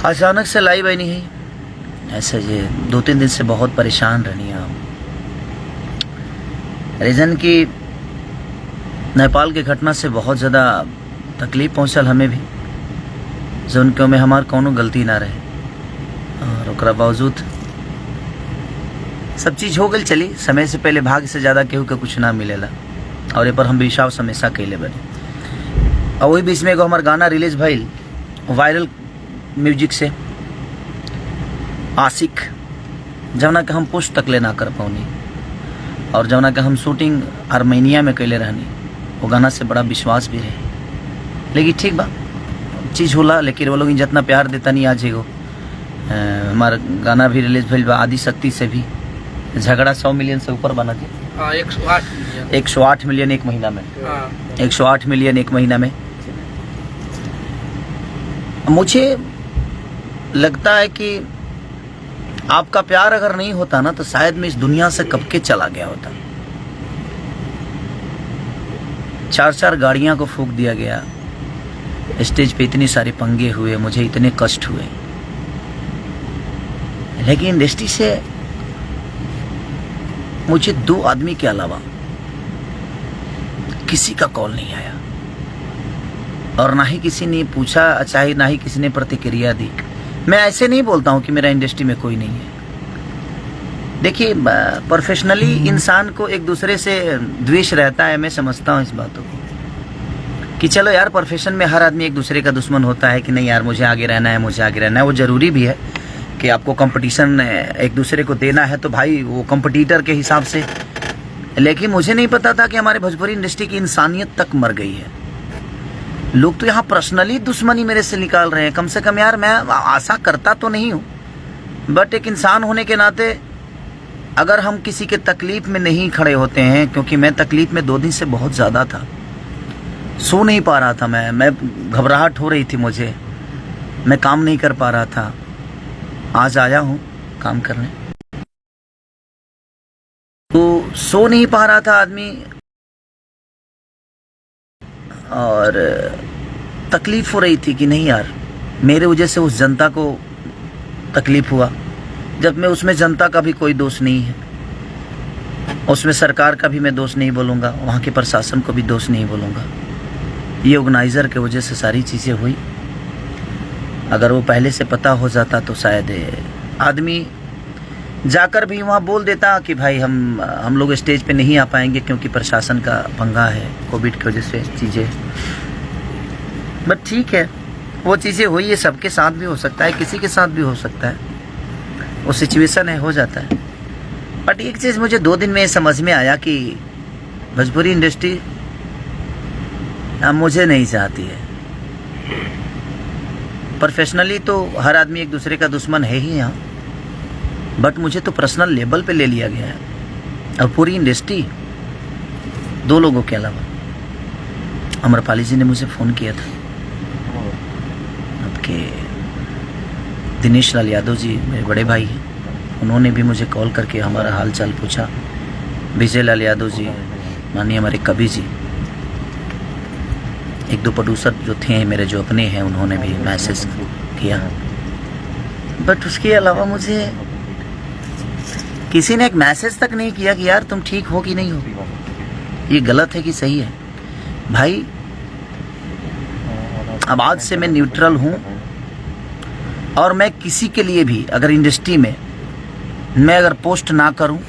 अचानक से लाइव आई नहीं है ऐसे ये 2-3 दिन से बहुत परेशान रहनी आप। रीज़न कि नेपाल के घटना से बहुत ज़्यादा तकलीफ पहुँचल हमें भी, जो उनके में हमार कोनो गलती ना रहे और ओकरा बावजूद सब चीज़ हो गई। चली समय से पहले भाग्य से ज़्यादा केहू के कुछ ना मिलेला और ये पर हम विश्वास हमेशा कैले बने। और वही बीच में एगो हमार गाना रिलीज भइल वायरल म्यूजिक से आशिक, जवना के हम पोस्ट तक ले ना कर पाऊनी और जवना के हम शूटिंग आर्मेनिया में कैले रहनी। वो गाना से बड़ा विश्वास भी रहे, लेकिन ठीक बा चीज़ होला। लेकिन वो लोग जितना प्यार देता नहीं आज एगो हमारा गाना भी रिलीज भइल बा आदि शक्ति से भी। झगड़ा 100 मिलियन से ऊपर बना जी। 108 मिलियन एक महीना में। 108 मिलियन एक महीना में। मुझे लगता है कि आपका प्यार अगर नहीं होता ना तो शायद मैं इस दुनिया से कब के चला गया होता। 4 गाड़ियां को फूंक दिया गया, स्टेज पे इतने सारे पंगे हुए, मुझे इतने कष्ट हुए, लेकिन इंडस्ट्री से मुझे 2 आदमी के अलावा किसी का कॉल नहीं आया और ना ही किसी ने पूछा, चाहे ना ही किसी ने प्रतिक्रिया दी। मैं ऐसे नहीं बोलता हूं कि मेरा इंडस्ट्री में कोई नहीं है। देखिए प्रोफेशनली इंसान को एक दूसरे से द्वेष रहता है, मैं समझता हूं इस बातों को कि चलो यार प्रोफेशन में हर आदमी एक दूसरे का दुश्मन होता है कि नहीं यार मुझे आगे रहना है, मुझे आगे रहना है। वो ज़रूरी भी है कि आपको कंपटीशन एक दूसरे को देना है तो भाई वो कंपटीटर के हिसाब से। लेकिन मुझे नहीं पता था कि हमारे भोजपुरी इंडस्ट्री की इंसानियत तक मर गई है। लोग तो यहाँ पर्सनली दुश्मनी मेरे से निकाल रहे हैं। कम से कम यार मैं आशा करता तो नहीं हूँ, बट एक इंसान होने के नाते अगर हम किसी के तकलीफ में नहीं खड़े होते हैं, क्योंकि मैं तकलीफ में 2 दिन से बहुत ज़्यादा था, सो नहीं पा रहा था मैं घबराहट हो रही थी मुझे, मैं काम नहीं कर पा रहा था। आज आया हूँ काम करने, तो सो नहीं पा रहा था आदमी और तकलीफ हो रही थी कि नहीं यार मेरे वजह से उस जनता को तकलीफ हुआ, जब मैं उसमें जनता का भी कोई दोष नहीं है, उसमें सरकार का भी मैं दोष नहीं बोलूँगा, वहाँ के प्रशासन को भी दोष नहीं बोलूँगा। ये ऑर्गेनाइज़र के वजह से सारी चीज़ें हुई। अगर वो पहले से पता हो जाता तो शायद आदमी जाकर भी वहाँ बोल देता कि भाई हम लोग स्टेज पे नहीं आ पाएंगे क्योंकि प्रशासन का पंगा है, कोविड की वजह से चीज़ें। बट ठीक है, वो चीज़ें हुई, ये सबके साथ भी हो सकता है, किसी के साथ भी हो सकता है, वो सिचुएशन है, हो जाता है। बट एक चीज़ मुझे 2 दिन में समझ में आया कि भोजपुरी इंडस्ट्री अब मुझे नहीं चाहती है। प्रोफेशनली तो हर आदमी एक दूसरे का दुश्मन है ही यहाँ, बट मुझे तो पर्सनल लेवल पे ले लिया गया है। और पूरी इंडस्ट्री 2 लोगों के अलावा, अमरपाली जी ने मुझे फ़ोन किया था, आपके दिनेश लाल यादव जी मेरे बड़े भाई हैं, उन्होंने भी मुझे कॉल करके हमारा हाल चाल पूछा। विजय लाल यादव जी, माननीय हमारे कवि जी, 1-2 प्रोड्यूसर जो थे मेरे जो अपने हैं, उन्होंने भी मैसेज किया। बट उसके अलावा मुझे किसी ने एक मैसेज तक नहीं किया कि यार तुम ठीक हो कि नहीं हो, ये गलत है कि सही है। भाई अब आज से मैं न्यूट्रल हूँ और मैं किसी के लिए भी अगर इंडस्ट्री में मैं अगर पोस्ट ना करूँ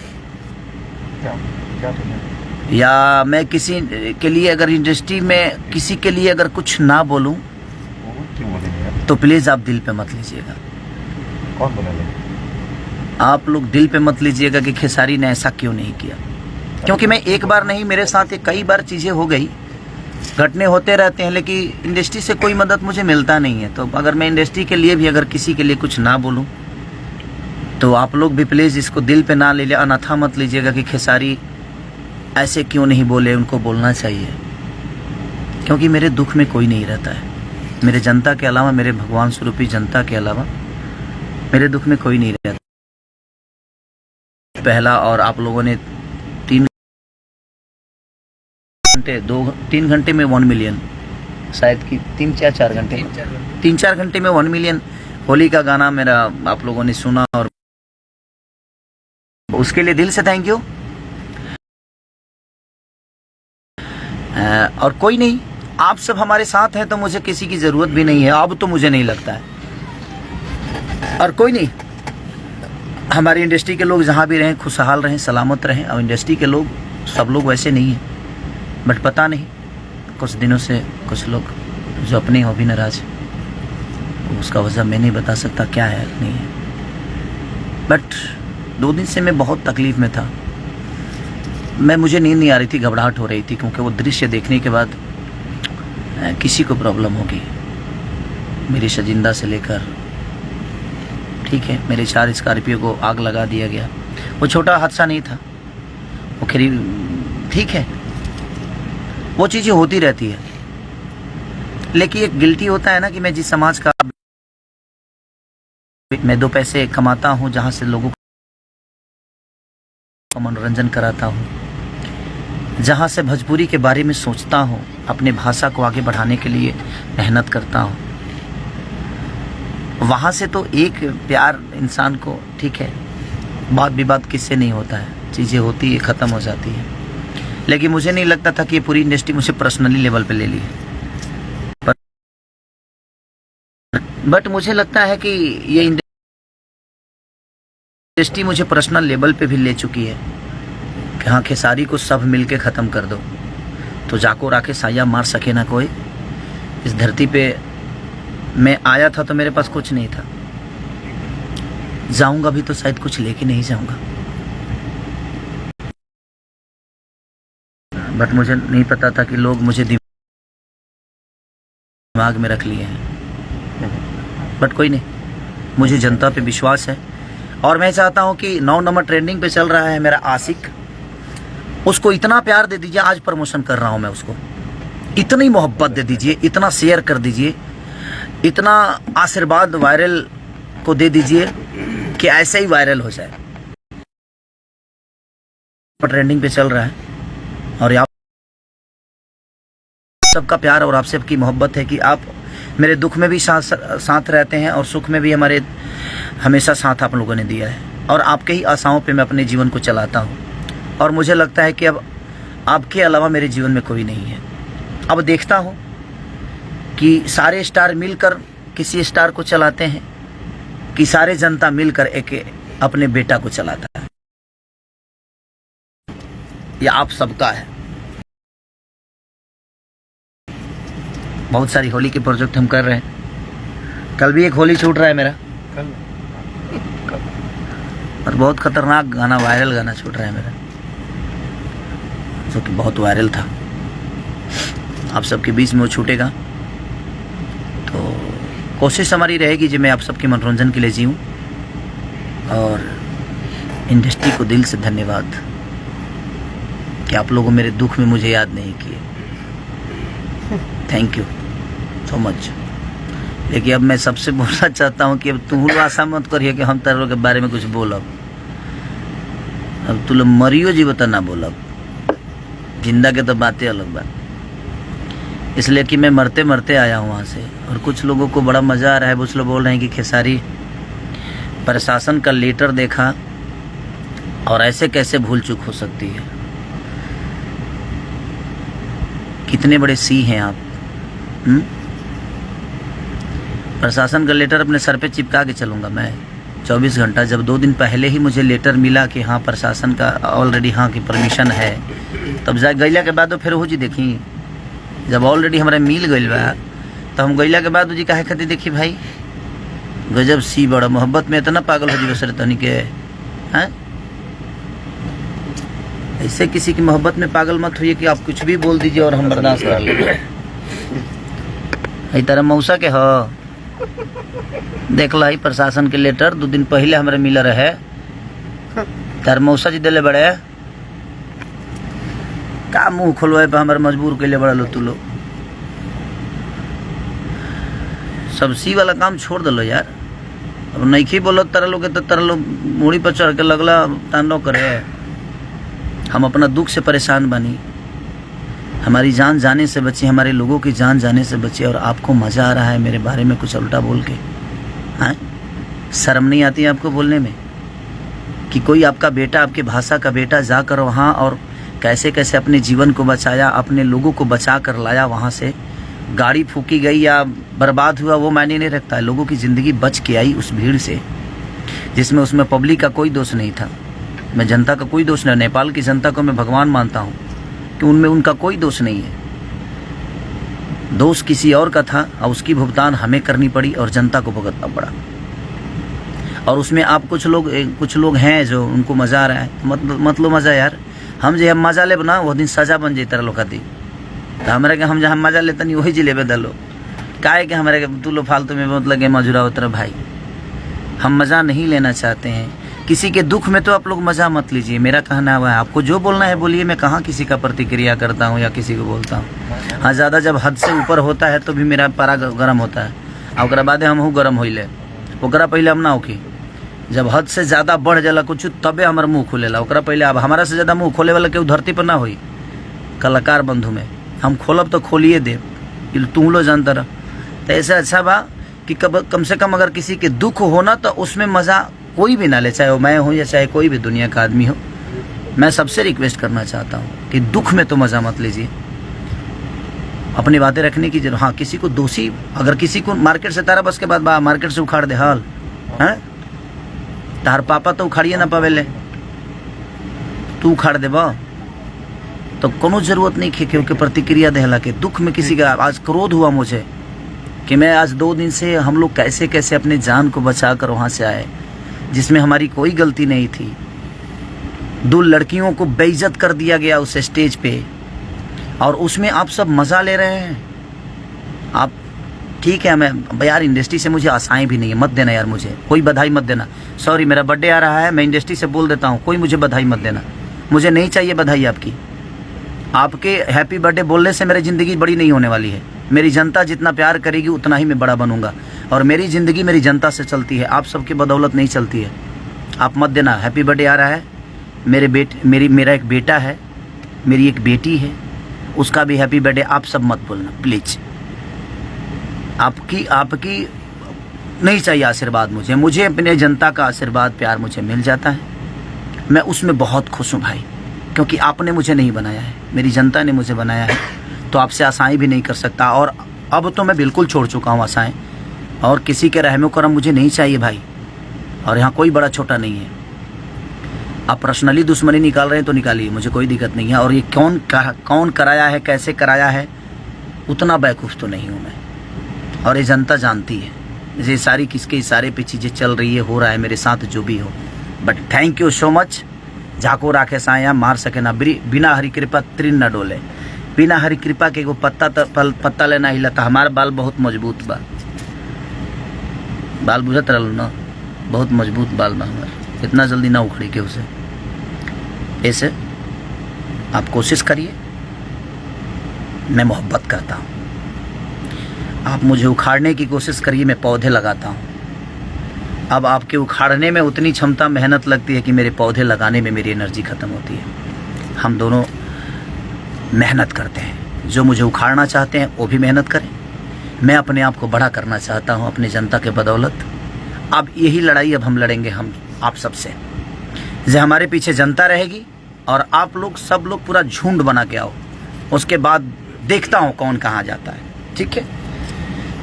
या मैं किसी के लिए अगर इंडस्ट्री में किसी के लिए अगर कुछ ना बोलूँ तो प्लीज़ आप दिल पे मत लीजिएगा। कौन बोला? आप लोग दिल पे मत लीजिएगा कि खेसारी ने ऐसा क्यों नहीं किया, क्योंकि मैं एक बार नहीं, मेरे साथ कई बार चीज़ें हो गई, घटने होते रहते हैं, लेकिन इंडस्ट्री से कोई मदद मुझे मिलता नहीं है। तो अगर मैं इंडस्ट्री के लिए भी अगर किसी के लिए कुछ ना बोलूं तो आप लोग भी प्लीज़ इसको दिल पे ना ले लिया, अनाथा मत लीजिएगा कि खेसारी ऐसे क्यों नहीं बोले, उनको बोलना चाहिए। क्योंकि मेरे दुख में कोई नहीं रहता है, मेरे जनता के अलावा, मेरे भगवान स्वरूपी जनता के अलावा मेरे दुख में कोई नहीं रहता। पहला और आप लोगों ने 3 घंटे में 1 मिलियन, शायद कि 3-4 घंटे में 1 मिलियन होली का गाना मेरा आप लोगों ने सुना और उसके लिए दिल से थैंक यू। और कोई नहीं, आप सब हमारे साथ हैं तो मुझे किसी की ज़रूरत भी नहीं है, अब तो मुझे नहीं लगता है। और कोई नहीं, हमारी इंडस्ट्री के लोग जहाँ भी रहें खुशहाल रहें, सलामत रहें। और इंडस्ट्री के लोग सब लोग वैसे नहीं हैं, बट पता नहीं कुछ दिनों से कुछ लोग जो अपने हो भी नाराज, उसका वजह मैं नहीं बता सकता क्या है नहीं है। बट 2 दिन से मैं बहुत तकलीफ़ में था। मुझे नींद नहीं आ रही थी, घबराहट हो रही थी, क्योंकि वो दृश्य देखने के बाद किसी को प्रॉब्लम होगी। मेरी शजिंदा से लेकर, ठीक है, मेरे 4 स्कॉर्पियो को आग लगा दिया गया। वो छोटा हादसा नहीं था, वो खैर ठीक है, वो चीज़ें होती रहती है। लेकिन एक गिल्टी होता है ना कि मैं जिस समाज का मैं 2 पैसे कमाता हूँ, जहाँ से लोगों का मनोरंजन कराता हूँ, जहाँ से भोजपुरी के बारे में सोचता हूँ, अपने भाषा को आगे बढ़ाने के लिए मेहनत करता हूँ, वहाँ से तो एक प्यार इंसान को, ठीक है, बात विवाद किससे नहीं होता है, चीज़ें होती है, ख़त्म हो जाती है। लेकिन मुझे नहीं लगता था कि ये पूरी इंडस्ट्री मुझे पर्सनली लेवल पे ले ली है। बट मुझे लगता है कि ये इंडस्ट्री मुझे पर्सनल लेवल पे भी ले चुकी है कि हाँ, खेसारी को सब मिलके ख़त्म कर दो तो जाको राके साया मार सके ना कोई। इस धरती पे मैं आया था तो मेरे पास कुछ नहीं था, जाऊंगा भी तो शायद कुछ लेके नहीं जाऊंगा। बट मुझे नहीं पता था कि लोग मुझे दिमाग में रख लिए हैं। बट कोई नहीं, मुझे जनता पे विश्वास है और मैं चाहता हूं कि 9 नंबर ट्रेंडिंग पे चल रहा है मेरा आशिक, उसको इतना प्यार दे दीजिए। आज प्रमोशन कर रहा हूं मैं, उसको इतनी मोहब्बत दे दीजिए, इतना शेयर कर दीजिए, इतना आशीर्वाद वायरल को दे दीजिए कि ऐसे ही वायरल हो जाए। ट्रेंडिंग पे चल रहा है और आप सबका प्यार और आप सबकी मोहब्बत है कि आप मेरे दुख में भी साथ रहते हैं और सुख में भी हमारे हमेशा साथ आप लोगों ने दिया है। और आपके ही आशाओं पे मैं अपने जीवन को चलाता हूँ और मुझे लगता है कि अब आपके अलावा मेरे जीवन में कोई नहीं है। अब देखता हूँ कि सारे स्टार मिलकर किसी स्टार को चलाते हैं कि सारे जनता मिलकर एक अपने बेटा को चलाता है। यह आप सबका है। बहुत सारी होली के प्रोजेक्ट हम कर रहे हैं। कल भी एक होली छूट रहा है मेरा, और बहुत खतरनाक गाना, वायरल गाना छूट रहा है मेरा, जो कि बहुत वायरल था। आप सबके बीच में वो छूटेगा तो कोशिश हमारी रहेगी जी मैं आप सबके मनोरंजन के लिए जीऊँ। और इंडस्ट्री को दिल से धन्यवाद कि आप लोगों मेरे दुख में मुझे याद नहीं किए। Thank you so much. लेकिन अब मैं सबसे बोलना चाहता हूँ कि अब तुम लोग आशा मत करिए कि हम तेरे लोग के बारे में कुछ बोलब। अब तू लोग मरियो जी बता ना बोलब, जिंदा के तो बातें अलग बात। इसलिए कि मैं मरते मरते आया हूँ वहाँ से, और कुछ लोगों को बड़ा मज़ा आ रहा है। कुछ लोग बोल रहे हैं कि खेसारी प्रशासन का लेटर देखा और ऐसे कैसे भूल चूक हो सकती है। कितने बड़े सी हैं आप। प्रशासन का लेटर अपने सर पे चिपका के चलूँगा मैं 24 घंटा। जब 2 दिन पहले ही मुझे लेटर मिला कि हाँ प्रशासन का ऑलरेडी हाँ की परमिशन है, तब जा गैला के बाद फिर हो जी देखी, जब ऑलरेडी हमारे मिल गई बा तो हम गैला के बाद जी काहे खातिर देखी भाई। गजब सी बड़ा मोहब्बत में इतना पागल हो जी बसरे तनी के हैं। ऐसे किसी की मोहब्बत में पागल मत होइए कि आप कुछ भी बोल दीजिए और हम बर्दाश्त कर लेंगे। तरह मौसा के हो देख ला प्रशासन के लेटर 2 दिन पहले हमारे मिला रहे, तार मौसा जी दिले बड़े का मुंह खोलवाए पे हमारे मजबूर के लिए बड़ा लो। तू लो सब सी वाला काम छोड़ दलो यार। अब नहीं बोलो तरह लोग तो तरह लोग मूड़ी पर चढ़ के लगला तांडव करे। हम अपना दुख से परेशान बनी, हमारी जान जाने से बची, हमारे लोगों की जान जाने से बची, और आपको मज़ा आ रहा है मेरे बारे में कुछ उल्टा बोल के। हाँ, शर्म नहीं आती है आपको बोलने में कि कोई आपका बेटा, आपके भाषा का बेटा जाकर वहाँ और कैसे कैसे अपने जीवन को बचाया, अपने लोगों को बचा कर लाया वहाँ से। गाड़ी फूकी गई या बर्बाद हुआ वो मायने नहीं रखता है, लोगों की ज़िंदगी बच के आई उस भीड़ से, जिसमें उसमें पब्लिक का कोई दोष नहीं था। मैं जनता का कोई दोष नहीं, नेपाल की जनता को मैं भगवान मानता हूँ कि उनमें उनका कोई दोष नहीं है। दोष किसी और का था और उसकी भुगतान हमें करनी पड़ी और जनता को भुगतना पड़ा। और उसमें आप कुछ लोग हैं जो उनको मज़ा आ रहा है, मत लो मज़ा यार। हम जो हम मज़ा ले बना वो दिन सज़ा बन जाता लोग खाती, तो हमारे के हम जहाँ मज़ा लेते नहीं वही जिले बदलो काहे के हमारे तू लो फालतू में बहुत लगे मजुरा उतर भाई। हम मज़ा नहीं लेना चाहते हैं, किसी के दुख में तो आप लोग मज़ा मत लीजिए। मेरा कहना हुआ है, आपको जो बोलना है बोलिए, मैं कहाँ किसी का प्रतिक्रिया करता हूँ या किसी को बोलता हूँ। हाँ, ज़्यादा जब हद से ऊपर होता है तो भी मेरा पारा गर्म होता है, और बाद हम हूँ गर्म होइले, ओकरा पहले हम ना होके। जब हद से ज़्यादा बढ़ जाला कुछ तबे हमार मुँह खुलेला, ओकरा पहले। अब हमारा से ज़्यादा मुँह खोले वाला केहू धरती पर ना होई। कलाकार बंधु में हम खोलब तो खोलिए दे, तू लो जानता रह। तो ऐसा अच्छा बा कि कम से कम अगर किसी के दुख हो ना तो उसमें मज़ा कोई भी ना ले, चाहे वो मैं हूँ या चाहे कोई भी दुनिया का आदमी हो। मैं सबसे रिक्वेस्ट करना चाहता हूँ कि दुख में तो मज़ा मत लीजिए, अपनी बातें रखने की जरूरत। हाँ, किसी को दोषी, अगर किसी को मार्केट से तारा बस के बाद मार्केट से उखाड़ दे हाल हैं, तार पापा तो उखाड़िए ना पावेले, तू उखाड़ दे बा तो कोनो जरूरत नहीं खे क्योंकि प्रतिक्रिया देहला के। दुख में किसी का आज क्रोध हुआ मुझे कि मैं आज 2 दिन से हम लोग कैसे कैसे अपने जान को बचा कर वहाँ से आए, जिसमें हमारी कोई गलती नहीं थी। 2 लड़कियों को बेइज्जत कर दिया गया उस स्टेज पे, और उसमें आप सब मज़ा ले रहे हैं। आप ठीक है, मैं यार इंडस्ट्री से मुझे आशाएं भी नहीं है, मत देना यार, मुझे कोई बधाई मत देना। सॉरी, मेरा बर्थडे आ रहा है, मैं इंडस्ट्री से बोल देता हूँ, कोई मुझे बधाई मत देना, मुझे नहीं चाहिए बधाई आपकी। आपके हैप्पी बर्थडे बोलने से मेरी ज़िंदगी बड़ी नहीं होने वाली है। मेरी जनता जितना प्यार करेगी उतना ही मैं बड़ा बनूंगा, और मेरी ज़िंदगी मेरी जनता से चलती है, आप सबकी बदौलत नहीं चलती है। आप मत देना। हैप्पी बर्थडे आ रहा है, मेरा एक बेटा है, मेरी एक बेटी है, उसका भी हैप्पी बर्थडे। आप सब मत बोलना प्लीज़। आपकी नहीं चाहिए आशीर्वाद मुझे अपने जनता का आशीर्वाद प्यार मुझे मिल जाता है। मैं उसमें बहुत खुश हूँ भाई, क्योंकि आपने मुझे नहीं बनाया है, मेरी जनता ने मुझे बनाया है। तो आपसे आशाएं भी नहीं कर सकता, और अब तो मैं बिल्कुल छोड़ चुका हूँ आशाएं, और किसी के रहमो करम मुझे नहीं चाहिए भाई। और यहाँ कोई बड़ा छोटा नहीं है। आप पर्सनली दुश्मनी निकाल रहे हैं तो निकालिए, मुझे कोई दिक्कत नहीं है। और ये कौन कराया है, कैसे कराया है, उतना बेवकूफ़ तो नहीं हूँ मैं, और ये जनता जानती है। ये सारी किसके इशारे पे चीज़ें चल रही है, हो रहा है मेरे साथ जो भी हो। But thank you so much. झाको राखे साया मार सके ना, बिना हरी कृपा तृण न डोले। बिना हरी कृपा के एगो पत्ता लेना हिलता। हमारा बाल बहुत मजबूत बा, बाल बुझत रहल ना, बहुत मजबूत बाल बा हमार, इतना जल्दी ना उखड़ी के उसे। ऐसे आप कोशिश करिए, मैं मोहब्बत करता हूँ। आप मुझे उखाड़ने की कोशिश करिए, मैं पौधे लगाता हूँ। अब आपके उखाड़ने में उतनी क्षमता मेहनत लगती है कि मेरे पौधे लगाने में मेरी एनर्जी ख़त्म होती है। हम दोनों मेहनत करते हैं, जो मुझे उखाड़ना चाहते हैं वो भी मेहनत करें, मैं अपने आप को बड़ा करना चाहता हूँ अपनी जनता के बदौलत। अब यही लड़ाई अब हम लड़ेंगे, हम आप सबसे। जो हमारे पीछे जनता रहेगी और आप लोग सब लोग पूरा झुंड बना के आओ, उसके बाद देखता हूँ कौन कहाँ जाता है। ठीक है,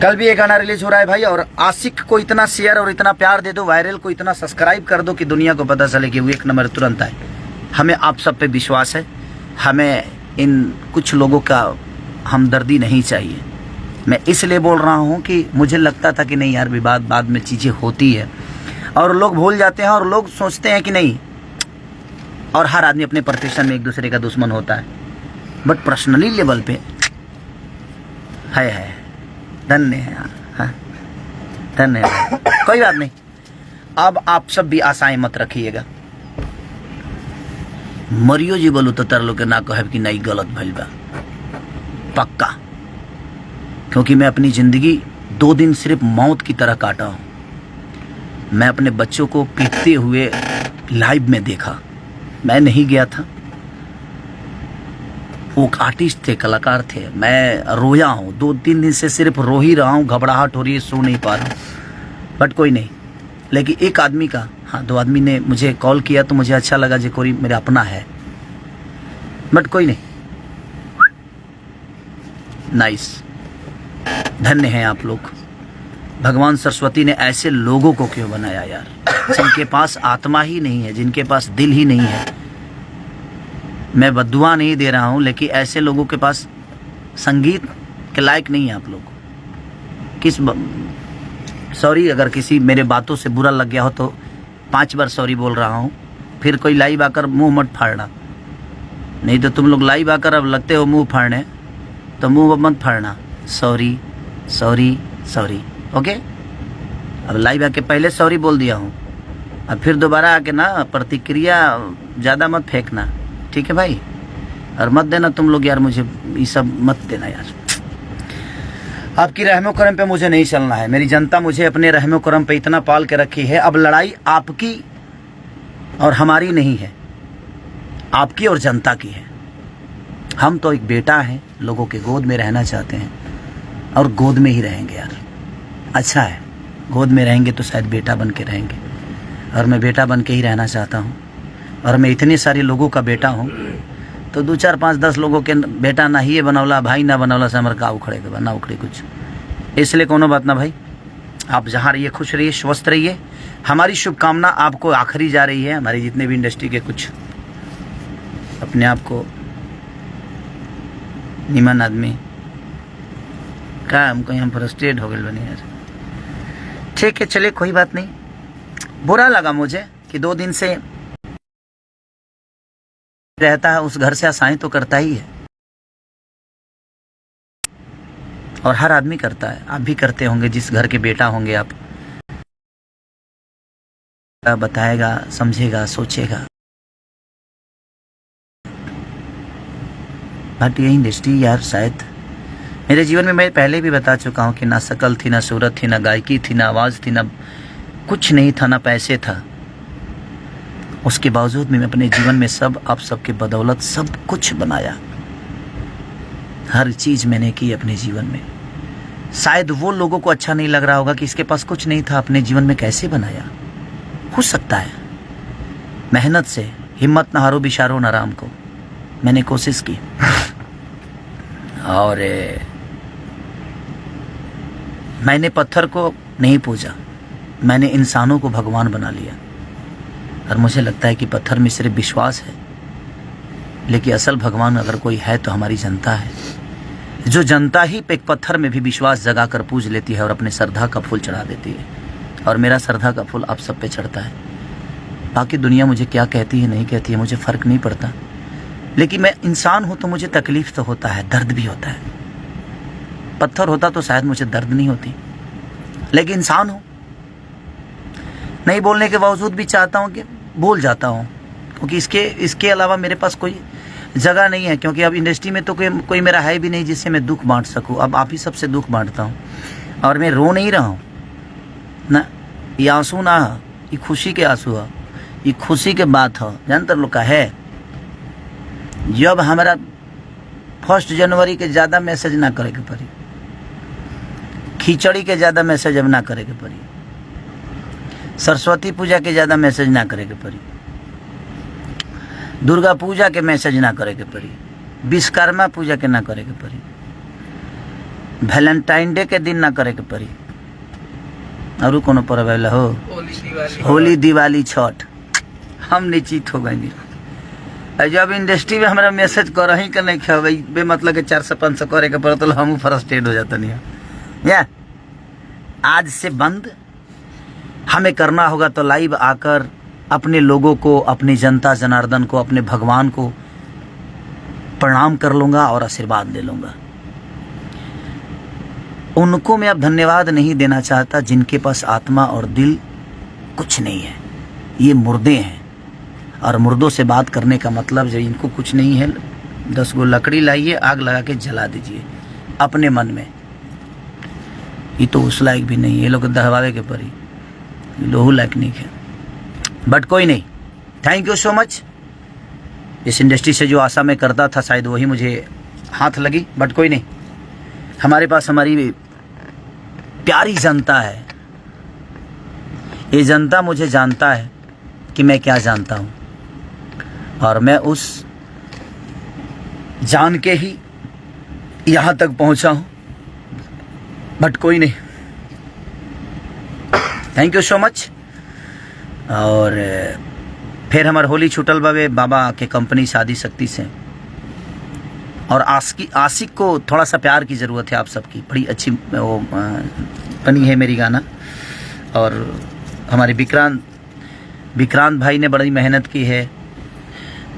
कल भी एक गाना रिलीज हो रहा है भाई, और आशिक को इतना शेयर और इतना प्यार दे दो, वायरल को इतना सब्सक्राइब कर दो कि दुनिया को पता चले कि वो 1 नंबर तुरंत आए। हमें आप सब पे विश्वास है, हमें इन कुछ लोगों का हमदर्दी नहीं चाहिए। मैं इसलिए बोल रहा हूँ कि मुझे लगता था कि नहीं यार, विवाद बाद में चीज़ें होती है और लोग भूल जाते हैं, और लोग सोचते हैं कि नहीं, और हर आदमी अपने प्रतिष्ठान में एक दूसरे का दुश्मन होता है। बट पर्सनली लेवल पे है धन्य है, हाँ धन्य है, कोई बात नहीं। अब आप सब भी आशाएं मत रखिएगा। मरियो जी बोलू तो तर लोग के ना कहब कि नहीं गलत भइल बा, पक्का। क्योंकि मैं अपनी ज़िंदगी 2 दिन सिर्फ मौत की तरह काटा हूँ। मैं अपने बच्चों को पीटते हुए लाइव में देखा, मैं नहीं गया था। वो आर्टिस्ट थे, कलाकार थे, मैं रोया हूँ 2-3 दिन से, सिर्फ रो ही रहा हूँ, घबराहट हो रही है, सो नहीं पा रहा हूँ। बट कोई नहीं। लेकिन एक आदमी का, हाँ 2 आदमी ने मुझे कॉल किया तो मुझे अच्छा लगा जो कोई मेरा अपना है, बट कोई नहीं। नाइस, धन्य हैं आप लोग। भगवान सरस्वती ने ऐसे लोगों को क्यों बनाया यार, जिनके पास आत्मा ही नहीं है, जिनके पास दिल ही नहीं है। मैं बद्दुआ नहीं दे रहा हूँ, लेकिन ऐसे लोगों के पास संगीत के लायक नहीं है आप लोग। सॉरी अगर किसी मेरे बातों से बुरा लग गया हो तो 5 बार सॉरी बोल रहा हूँ। फिर कोई लाइव आकर मुंह मत फाड़ना, नहीं तो तुम लोग लाइव आकर अब लगते हो मुंह फाड़ने, तो मुंह मत फाड़ना। Sorry sorry sorry, okay. अब लाइव आके पहले सॉरी बोल दिया हूँ, अब फिर दोबारा आके ना प्रतिक्रिया ज़्यादा मत फेंकना, ठीक है भाई। और मत देना तुम लोग यार, मुझे ये सब मत देना यार। आपकी रहमो करम पे मुझे नहीं चलना है। मेरी जनता मुझे अपने रहमो करम पे इतना पाल के रखी है। अब लड़ाई आपकी और हमारी नहीं है, आपकी और जनता की है। हम तो एक बेटा हैं, लोगों के गोद में रहना चाहते हैं और गोद में ही रहेंगे यार। अच्छा है, गोद में रहेंगे तो शायद बेटा बन के रहेंगे, और मैं बेटा बन के ही रहना चाहता हूँ। और मैं इतने सारे लोगों का बेटा हूँ, तो 2 4 5 10 लोगों के बेटा ना ही बनौला, भाई ना बनौला से हमारे का उखड़े के ना उखड़े कुछ। इसलिए कोनो बात ना भाई, आप जहाँ रहिए खुश रहिए, स्वस्थ रहिए। हमारी शुभकामना आपको आखिरी जा रही है। हमारी जितने भी इंडस्ट्री के कुछ अपने आप को निमन आदमी का हमको यहाँ फ्रस्ट्रेट हो गए बनी यार। ठीक है, चलिए कोई बात नहीं। बुरा लगा मुझे कि 2 दिन से रहता है उस घर से आसानी तो करता ही है, और हर आदमी करता है। आप भी करते होंगे, जिस घर के बेटा होंगे आप। बताएगा, समझेगा, सोचेगा। बट ये इंडस्ट्री यार, शायद मेरे जीवन में, मैं पहले भी बता चुका हूँ कि ना शकल थी, ना सूरत थी, ना गायकी थी, ना आवाज़ थी, ना कुछ नहीं था, ना पैसे था। उसके बावजूद मैं अपने जीवन में सब आप सबके बदौलत सब कुछ बनाया। हर चीज़ मैंने की अपने जीवन में। शायद वो लोगों को अच्छा नहीं लग रहा होगा कि इसके पास कुछ नहीं था, अपने जीवन में कैसे बनाया। हो सकता है, मेहनत से हिम्मत न हारो बिशारो न राम को। मैंने कोशिश की और मैंने पत्थर को नहीं पूजा, मैंने इंसानों को भगवान बना लिया। और मुझे लगता है कि पत्थर में सिर्फ विश्वास है, लेकिन असल भगवान अगर कोई है तो हमारी जनता है। जो जनता ही एक पत्थर में भी विश्वास जगा कर पूज लेती है और अपने श्रद्धा का फूल चढ़ा देती है। और मेरा श्रद्धा का फूल आप सब पे चढ़ता है। बाकी दुनिया मुझे क्या कहती है नहीं कहती है मुझे फ़र्क नहीं पड़ता, लेकिन मैं इंसान हूँ तो मुझे तकलीफ़ तो होता है, दर्द भी होता है। पत्थर होता तो शायद मुझे दर्द नहीं होती, लेकिन इंसान हूँ। नहीं बोलने के बावजूद भी चाहता हूँ कि बोल जाता हूँ, क्योंकि इसके अलावा मेरे पास कोई जगह नहीं है। क्योंकि अब इंडस्ट्री में तो कोई मेरा है भी नहीं जिससे मैं दुख बांट सकूँ। अब आप ही सबसे दुख बांटता हूँ, और मैं रो नहीं रहा हूँ ना। ये आंसू ना, ये खुशी के आंसू है, ये खुशी के बात है। जानते लोग का है, जब हमारा 1 जनवरी के ज़्यादा मैसेज ना करे के पड़ी, खिचड़ी के ज़्यादा मैसेज अब ना करे के पड़ी, सरस्वती पूजा के ज़्यादा मैसेज ना करे के पड़ी, दुर्गा पूजा के मैसेज ना करे के पड़ी, विश्वकर्मा पूजा के ना करे के पड़ी, वैलेंटाइन डे के दिन ना करे के पड़ी, और कोनो पर्व आवेला हो, होली दिवाली छठ, हम निश्चित हो गए। जब इंडस्ट्री में हमारा मैसेज कर ही के नहीं खेबे बेमतलब के 400-500 करे के पड़त, हम फ्रस्ट्रेट हो जाता नहीं या। आज से बंद हमें करना होगा तो लाइव आकर अपने लोगों को, अपने जनता जनार्दन को, अपने भगवान को प्रणाम कर लूँगा और आशीर्वाद ले लूँगा। उनको मैं अब धन्यवाद नहीं देना चाहता जिनके पास आत्मा और दिल कुछ नहीं है। ये मुर्दे हैं, और मुर्दों से बात करने का मतलब जब इनको कुछ नहीं है, 10 गो लकड़ी लाइए, आग लगा के जला दीजिए अपने मन में। ये तो उस लायक भी नहीं, ये लोग दहवावे के परी, लोहू लायक नहीं है। बट कोई नहीं, थैंक यू सो मच। इस इंडस्ट्री से जो आशा मैं करता था शायद वही मुझे हाथ लगी। बट कोई नहीं, हमारे पास हमारी प्यारी जनता है, ये जनता मुझे जानता है कि मैं क्या जानता हूँ, और मैं उस जान के ही यहाँ तक पहुँचा हूँ। बट कोई नहीं, थैंक यू सो मच। और फिर हमार होली छूटल बाबे बाबा के कंपनी शादी शक्ति से। और आशिक को थोड़ा सा प्यार की ज़रूरत है आप सबकी। बड़ी अच्छी वो बनी है मेरी गाना। और हमारे विक्रांत भाई ने बड़ी मेहनत की है,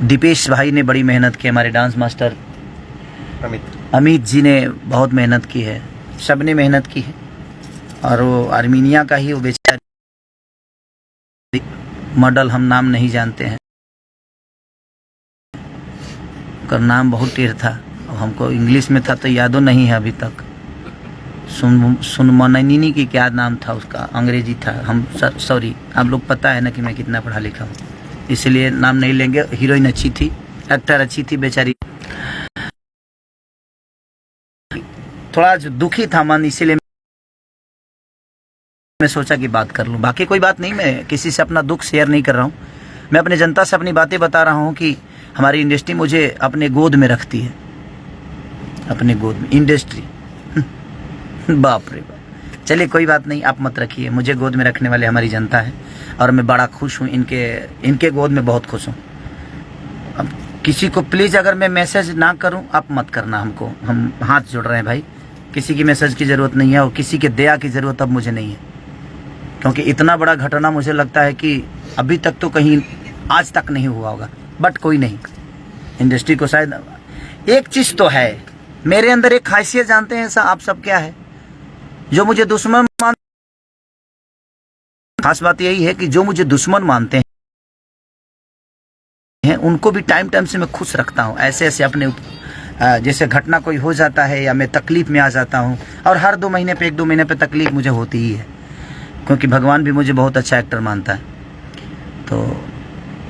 दीपेश भाई ने बड़ी मेहनत की, हमारे डांस मास्टर अमित जी ने बहुत मेहनत की है, सब ने मेहनत की है। और वो आर्मीनिया का ही वो बेचारी मॉडल, हम नाम नहीं जानते हैं, उसका नाम बहुत टेढ़ था, हमको इंग्लिश में था तो यादों नहीं है अभी तक। सुनमननी की क्या नाम था उसका, अंग्रेजी था। हम सॉरी, आप लोग पता है ना कि मैं कितना पढ़ा लिखा हूँ, इसलिए नाम नहीं लेंगे। हीरोइन अच्छी थी, एक्टर अच्छी थी, बेचारी थोड़ा दुखी था मन, इसीलिए मैं सोचा कि बात कर लूं। बाकी कोई बात नहीं, मैं किसी से अपना दुख शेयर नहीं कर रहा हूं। मैं अपने जनता से अपनी बातें बता रहा हूं कि हमारी इंडस्ट्री मुझे अपने गोद में रखती है, अपने गोद में इंडस्ट्री। बाप रे बाप। चलिए कोई बात नहीं, आप मत रखिए, मुझे गोद में रखने वाले हमारी जनता है और मैं बड़ा खुश हूँ, इनके गोद में बहुत खुश हूँ। अब किसी को प्लीज़ अगर मैं मैसेज ना करूँ आप मत करना हमको, हम हाथ जोड़ रहे हैं भाई। किसी की मैसेज की ज़रूरत नहीं है और किसी के दया की ज़रूरत अब मुझे नहीं है, क्योंकि इतना बड़ा घटना मुझे लगता है कि अभी तक तो कहीं आज तक नहीं हुआ होगा। बट कोई नहीं, इंडस्ट्री को शायद एक चीज़ तो है, मेरे अंदर एक खासियत जानते हैं ऐसा आप सब क्या है, जो मुझे दुश्मन मानते, खास बात यही है कि जो मुझे दुश्मन मानते हैं उनको भी टाइम टाइम से मैं खुश रखता हूँ। ऐसे अपने जैसे घटना कोई हो जाता है या मैं तकलीफ में आ जाता हूँ, और हर 2 महीने पे 1-2 महीने पे तकलीफ मुझे होती ही है, क्योंकि भगवान भी मुझे बहुत अच्छा एक्टर मानता है। तो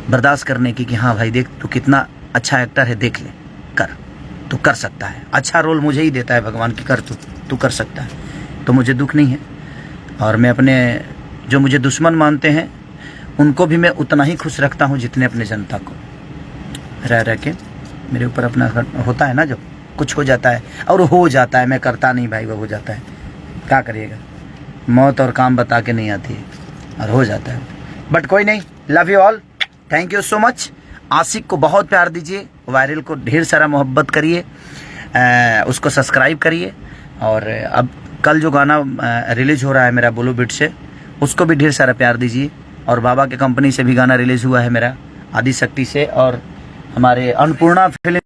बर्दाश्त करने की कि हाँ भाई देख तू कितना अच्छा एक्टर है, देख ले, कर, तू कर सकता है। अच्छा रोल मुझे ही देता है भगवान की, कर तू कर सकता है। तो मुझे दुख नहीं है, और मैं अपने जो मुझे दुश्मन मानते हैं उनको भी मैं उतना ही खुश रखता हूँ जितने अपने जनता को। रह के मेरे ऊपर अपना होता है ना, जब कुछ हो जाता है, और हो जाता है, मैं करता नहीं भाई, वो हो जाता है, क्या करिएगा, मौत और काम बता के नहीं आती है, और हो जाता है। बट कोई नहीं, love you all, thank you so much. आशिक को बहुत प्यार दीजिए, वायरल को ढेर सारा मोहब्बत करिए, उसको सब्सक्राइब करिए। और अब कल जो गाना रिलीज़ हो रहा है मेरा बोलो बिट से, उसको भी ढेर सारा प्यार दीजिए। और बाबा के कंपनी से भी गाना रिलीज़ हुआ है मेरा आदि शक्ति से, और हमारे अन्नपूर्णा फिल्म